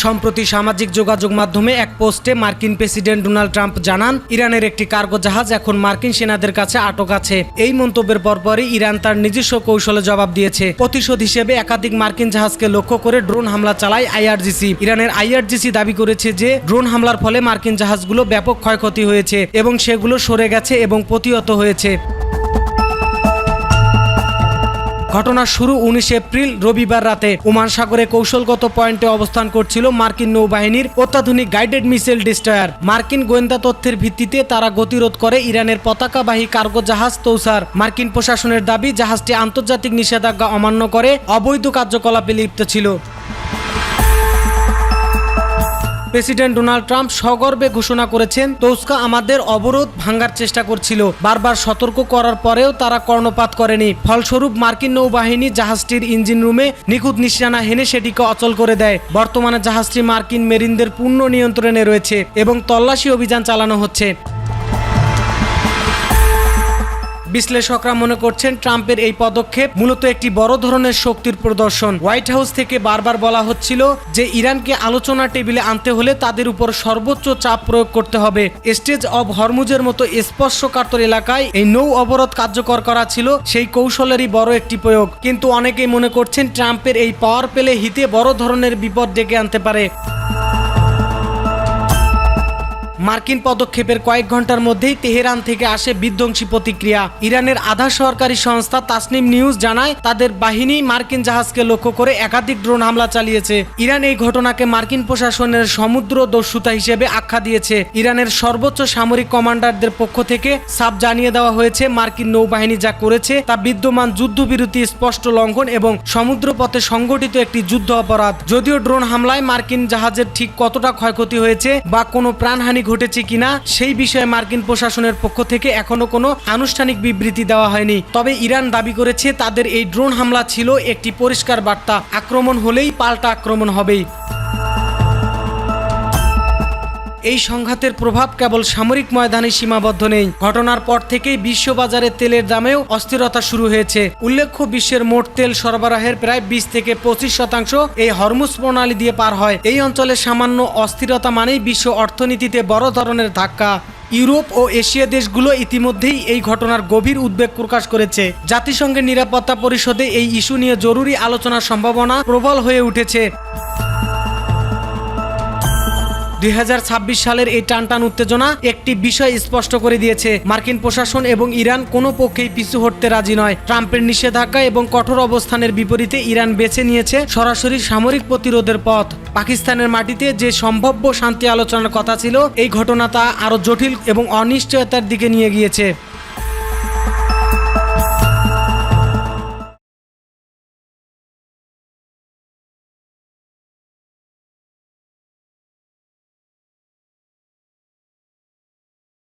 সম্প্রতি সামাজিক যোগাযোগ মাধ্যমে এক পোস্টে মার্কিন প্রেসিডেন্ট ডোনাল্ড ট্রাম্প জানান, ইরানের একটি কার্গো জাহাজ এখন মার্কিন সেনাদের কাছে আটক আছে। এই মন্তব্যের পরপরই ইরান তার নিজস্ব কৌশলে জবাব দিয়েছে। প্রতিশোধ হিসেবে একাধিক মার্কিন জাহাজকে লক্ষ্য করে ড্রোন হামলা চালায় আইআরজিসি। ইরানের আইআরজিসি দাবি করেছে যে ড্রোন হামলার ফলে মার্কিন জাহাজগুলো ব্যাপক ক্ষয়ক্ষতি হয়েছে এবং সেগুলো সরে গেছে এবং প্রতিহত হয়েছে। ঘটনার শুরু 19 এপ্রিল রবিবার রাতে ওমান সাগরে কৌশলগত পয়েন্টে অবস্থান করছিল মার্কিন নৌবাহিনীর অত্যাধুনিক গাইডেড মিসাইল ডিস্ট্রয়ার। মার্কিন গোয়েন্দা তথ্যের ভিত্তিতে তারা গতিরোধ করে ইরানের পতাকাবাহী কার্গো জাহাজ তৌসার। মার্কিন প্রশাসনের দাবি, জাহাজটি আন্তর্জাতিক নিষেধাজ্ঞা অমান্য করে অবৈধ কার্যকলাপে লিপ্ত ছিল। প্রেসিডেন্ট ডোনাল্ড ট্রাম্প সগর্বে ঘোষণা করেছেন, তৌসকা আমাদের অবরোধ ভাঙার চেষ্টা করছিল। বারবার সতর্ক করার পরেও তারা কর্ণপাত করেনি। ফলস্বরূপ মার্কিন নৌবাহিনী জাহাজটির ইঞ্জিন রুমে নিখুঁত নিশানা হেনে সেটিকে অচল করে দেয়। বর্তমানে জাহাজটি মার্কিন মেরিনদের পূর্ণ নিয়ন্ত্রণে রয়েছে এবং তল্লাশি অভিযান চালানো হচ্ছে। বিশ্লেষকরা মনে করছেন, ট্রাম্পের এই পদক্ষেপ মূলত একটি বড় ধরনের শক্তির প্রদর্শন। হোয়াইট হাউস থেকে বারবার বলা হচ্ছিল যে ইরানকে আলোচনা টেবিলে আনতে হলে তাদের উপর সর্বোচ্চ চাপ প্রয়োগ করতে হবে। স্টেজ অব হরমুজের মতো স্পর্শকাতর এলাকায় এই নৌ অবরোধ কার্যকর করা ছিল সেই কৌশলেরই বড় একটি প্রয়োগ। কিন্তু অনেকেই মনে করছেন, ট্রাম্পের এই পাওয়ার পেলে হিতে বড় ধরনের বিপদ ডেকে আনতে পারে। মার্কিন পদক্ষেপের কয়েক ঘন্টার মধ্যেই তেহরান থেকে আসে বিধ্বংসী প্রতিক্রিয়া। ইরানের আধা সরকারি সংস্থা তাসনিম নিউজ জানায়, তাদের বাহিনী মার্কিন জাহাজকে লক্ষ্য করে একাধিক ড্রোন হামলা চালিয়েছে। ইরান এই ঘটনাকে মার্কিন প্রশাসনের সমুদ্র দস্যুতা হিসেবে আখ্যা দিয়েছে। ইরানের সর্বোচ্চ সামরিক কমান্ডারদের পক্ষ থেকে সাফ জানিয়ে দেওয়া হয়েছে, মার্কিন নৌবাহিনী যা করেছে তা বিদ্যমান যুদ্ধবিরতি স্পষ্ট লঙ্ঘন এবং সমুদ্রপথে সংগঠিত একটি যুদ্ধ অপরাধ। যদিও ড্রোন হামলায় মার্কিন জাহাজের ঠিক কতটা ক্ষয়ক্ষতি হয়েছে বা কোনো প্রাণহানি ঘটেছে কিনা সেই বিষয়ে মার্কিন প্রশাসনের পক্ষ থেকে এখনো কোনো আনুষ্ঠানিক বিবৃতি দেওয়া হয়নি। তবে ইরান দাবি করেছে, তাদের এই ড্রোন হামলা ছিল একটি পরিষ্কার বার্তা, আক্রমণ হলেই পাল্টা আক্রমণ হবেই। এই সংঘাতের প্রভাব কেবল সামরিক ময়দানে সীমাবদ্ধ নেই। ঘটনার পর থেকেই বিশ্ববাজারে তেলের দামেও অস্থিরতা শুরু হয়েছে। উল্লেখ্য, বিশ্বের মোট তেল সরবরাহের প্রায় 20 থেকে 25% এই হরমুজ প্রণালী দিয়ে পার হয়। এই অঞ্চলে সামান্য অস্থিরতা মানেই বিশ্ব অর্থনীতিতে বড় ধরনের ধাক্কা। ইউরোপ ও এশিয়া দেশগুলো ইতিমধ্যেই এই ঘটনার গভীর উদ্বেগ প্রকাশ করেছে। জাতিসংঘের নিরাপত্তা পরিষদে এই ইস্যু নিয়ে জরুরি আলোচনার সম্ভাবনা প্রবল হয়ে উঠেছে। 2026 সালের এই টানটান উত্তেজনা একটি বিষয় স্পষ্ট করে দিয়েছে, মার্কিন প্রশাসন এবং ইরান কোনো পক্ষেই পিছু হটতে রাজি নয়। ট্রাম্পের নিষেধাজ্ঞা এবং কঠোর অবস্থানের বিপরীতে ইরান বেছে নিয়েছে সরাসরি সামরিক প্রতিরোধের পথ। পাকিস্তানের মাটিতে যে সম্ভাব্য শান্তি আলোচনার কথা ছিল, এই ঘটনা তা আরও জটিল এবং অনিশ্চয়তার দিকে নিয়ে গিয়েছে।